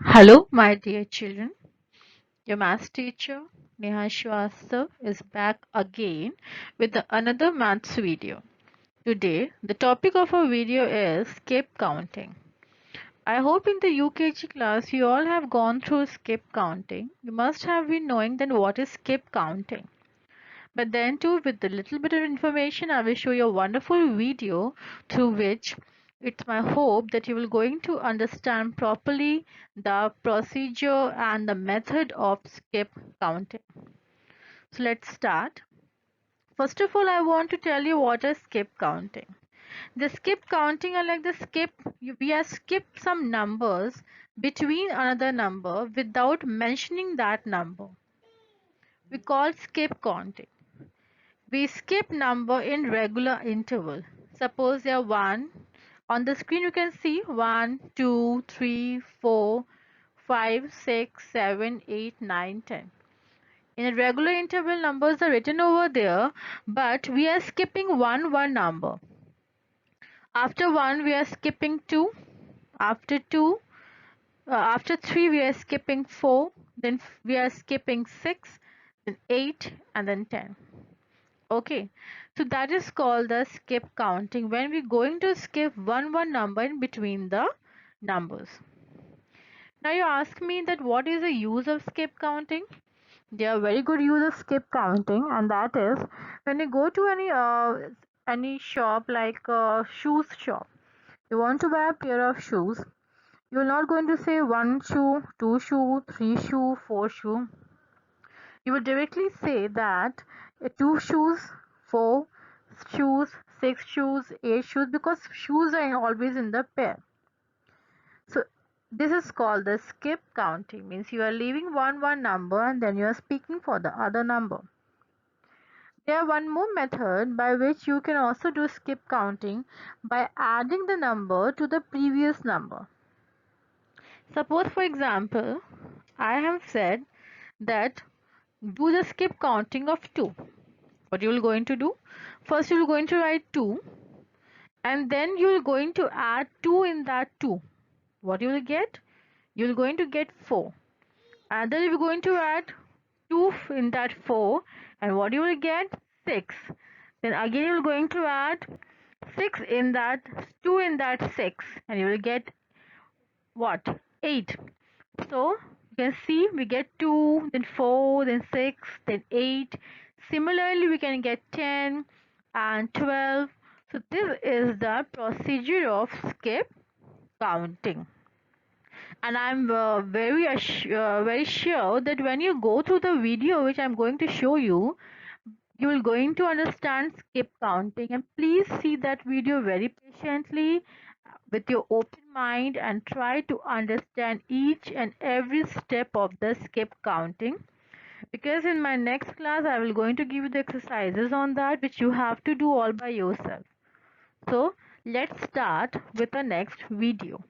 Hello, my dear children. Your maths teacher, Neha Shrivastava, is back again with another maths video. Today, the topic of our video is skip counting. I hope in the UKG class you all have gone through skip counting. You must have been knowing then what is skip counting. But then too, with a little bit of information, I will show you a wonderful video through which it's my hope that you will going to understand properly the procedure and the method of skip counting. So let's start. First of all, I want to tell you what is skip counting. The skip counting are like the skip, we have skipped some numbers between another number without mentioning that number. We call skip counting. We skip number in regular interval. Suppose there are 1. On the screen you can see 1, 2, 3, 4, 5, 6, 7, 8, 9, 10. In a regular interval numbers are written over there, but we are skipping one number. After 1 we are skipping 2. After 2, after 3 we are skipping 4. Then we are skipping 6, then 8 and then 10. Okay, so that is called the skip counting when we're going to skip one number in between the numbers. Now you ask me that what is the use of skip counting? There are very good use of skip counting, and that is when you go to any shop like a shoes shop. You want to buy a pair of shoes. You're not going to say 1 shoe, 2 shoe, 3 shoe, 4 shoe. You would directly say that 2 shoes, 4 shoes, 6 shoes, 8 shoes, because shoes are always in the pair. So this is called the skip counting, means you are leaving one number and then you are speaking for the other number. There one more method by which you can also do skip counting by adding the number to the previous number. Suppose for example, I have said that do the skip counting of 2. What you will going to do? First you will going to write 2 and then you will going to add 2 in that 2. What you will get? You will going to get 4. And then you are going to add 2 in that 4 and what you will get? 6. Then again you are going to add 6 in that 2 in that 6 and you will get what? 8. So you can see we get 2, then 4, then 6, then 8. Similarly, we can get 10 and 12. So this is the procedure of skip counting. And I'm very sure that when you go through the video which I'm going to show you, you will going to understand skip counting. And please see that video very patiently with your open mind and try to understand each and every step of the skip counting, because in my next class I will going to give you the exercises on that which you have to do all by yourself. So let's start with the next video.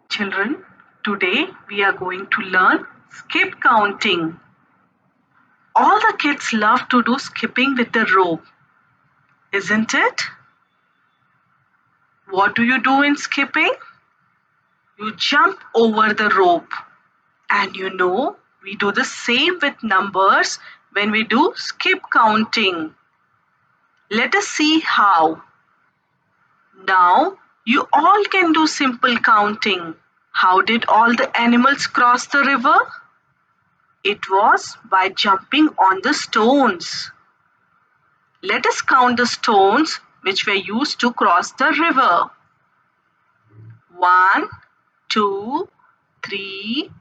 Children, today we are going to learn skip counting. All the kids love to do skipping with the rope, isn't it? What do you do in skipping? You jump over the rope. And we do the same with numbers when we do skip counting. Let us see how. Now, you all can do simple counting. How did all the animals cross the river? It was by jumping on the stones. Let us count the stones which were used to cross the river. 1, 2, 3,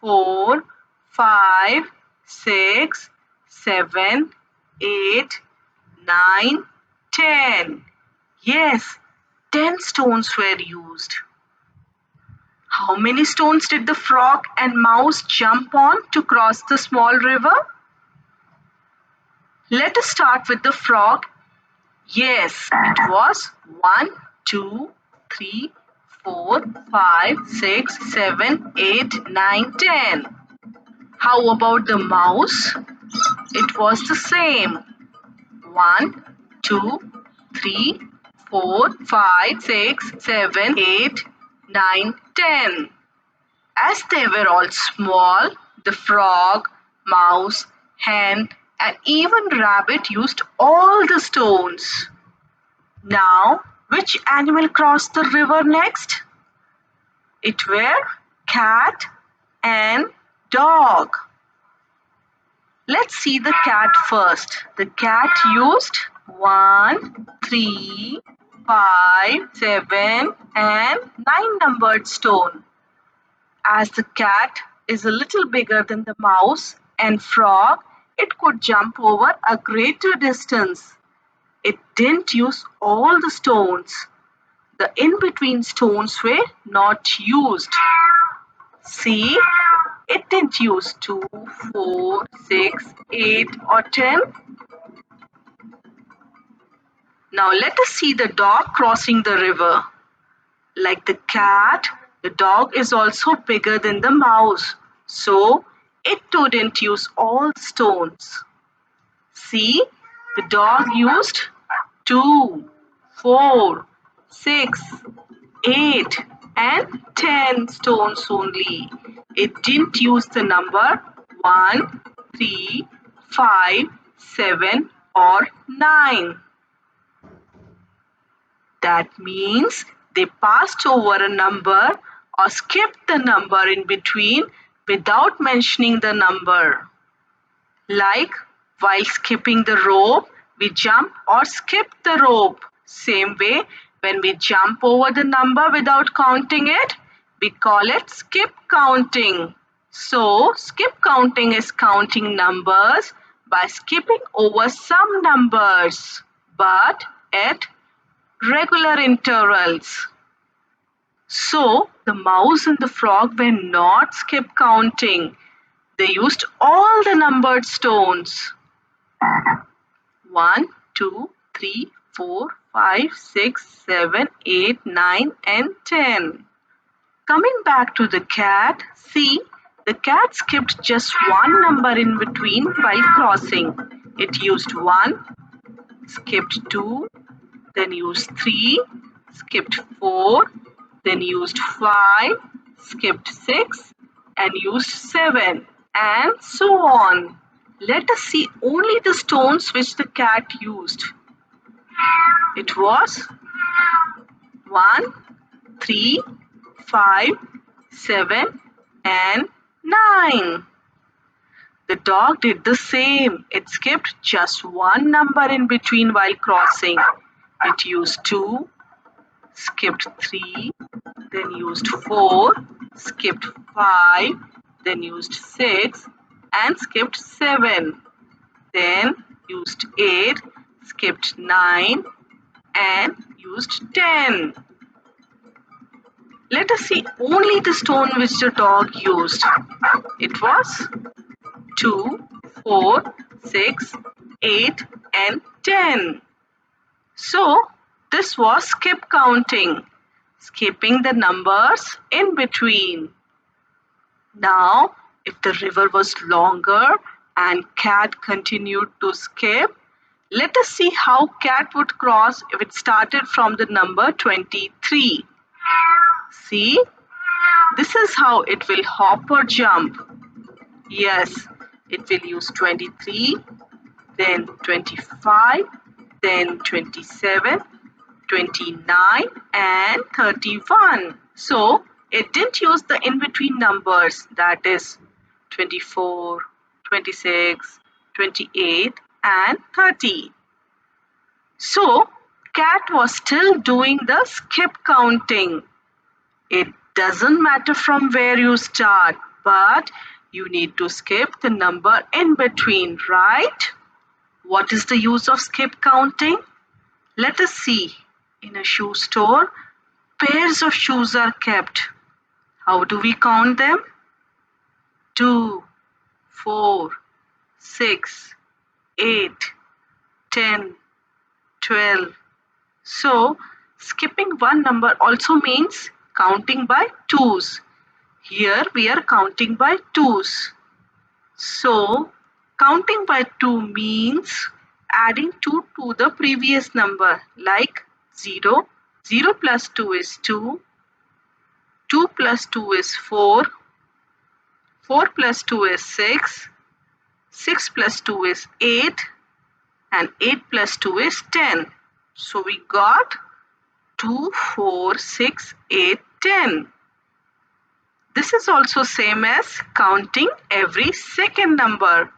4, 5, 6, 7, 8, 9, 10. Yes, 10 stones were used. How many stones did the frog and mouse jump on to cross the small river? Let us start with the frog. Yes, it was 1, 2, 3, 4, 5, 6, 7, 8, 9, 10. How about the mouse? It was the same. 1, 2, 3, 4, 5, 6, 7, 8, 9, 10. As they were all small, the frog, mouse, hen, and even rabbit used all the stones. Now, which animal crossed the river next? It were cat and dog. Let's see the cat first. The cat used 1, 3, 5, 7, and 9 numbered stone. As the cat is a little bigger than the mouse and frog, it could jump over a greater distance. It didn't use all the stones. The in-between stones were not used. See, it didn't use 2, 4, 6, 8 or 10. Now let us see the dog crossing the river. Like the cat, the dog is also bigger than the mouse, so it too didn't use all stones. See, the dog used 2, 4, 6, 8 and 10 stones only. It didn't use the number 1, 3, 5, 7 or 9. That means they passed over a number or skipped the number in between without mentioning the number. Like while skipping the rope, we jump or skip the rope. Same way, when we jump over the number without counting it, we call it skip counting. So, skip counting is counting numbers by skipping over some numbers, but at regular intervals. So, the mouse and the frog were not skip counting. They used all the numbered stones. 1, 2, 3, 4, 5, 6, 7, 8, 9 and 10. Coming back to the cat, see, the cat skipped just one number in between while crossing. It used 1, skipped 2, then used 3, skipped 4, then used 5, skipped 6 and used 7 and so on. Let us see only the stones which the cat used. It was 1, 3, 5, 7 and 9. The dog did the same. It skipped just one number in between while crossing. It used 2, skipped 3, then used 4, skipped 5, then used 6 and skipped 7. Then used 8, skipped 9 and used 10. Let us see only the stone which the dog used. It was 2, 4, 6, 8 and 10. So this was skip counting, skipping the numbers in between. Now, if the river was longer and cat continued to skip, let us see how cat would cross if it started from the number 23. See, this is how it will hop or jump. Yes, it will use 23, then 25, then 27, 29 and 31. So it didn't use the in-between numbers, that is 24, 26, 28 and 30. So cat was still doing the skip counting. It doesn't matter from where you start, but you need to skip the number in between, right? What is the use of skip counting? Let us see. In a shoe store, pairs of shoes are kept. How do we count them? 2, 4, 6, 8, 10, 12. So, skipping one number also means counting by twos. Here we are counting by twos. So, counting by 2 means adding 2 to the previous number, like 0. 0 plus 2 is 2. 2 plus 2 is 4. 4 plus 2 is 6. 6 plus 2 is 8. And 8 plus 2 is 10. So we got 2, 4, 6, 8, 10. This is also same as counting every second number.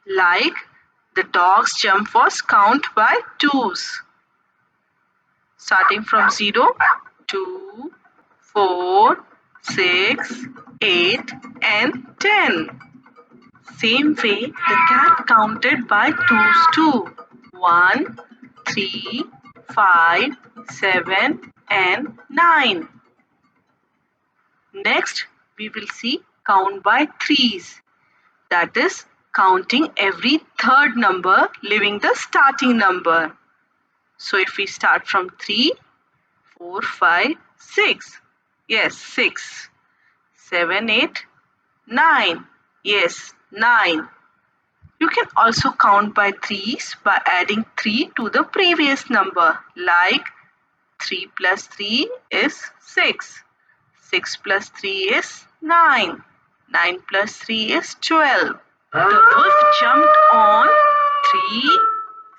Like the dog's jump was count by twos. Starting from 0, 2, 4, 6, 8 and 10. Same way the cat counted by twos too. 1, 3, 5, 7 and 9. Next we will see count by threes. That is counting every third number leaving the starting number. So if we start from 3, 4, 5, 6. Yes, 6. 7, 8, 9. Yes, 9. You can also count by threes by adding 3 to the previous number. Like 3 plus 3 is 6. 6 plus 3 is 9. 9 plus 3 is 12. The wolf jumped on 3,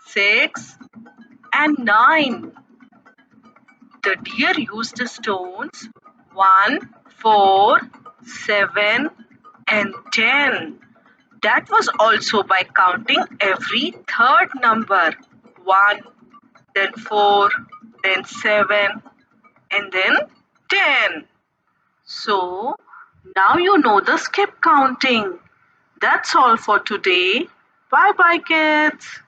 6 and 9. The deer used the stones 1, 4, 7 and 10. That was also by counting every third number. 1, then 4, then 7 and then 10. So now you know the skip counting. That's all for today. Bye bye kids.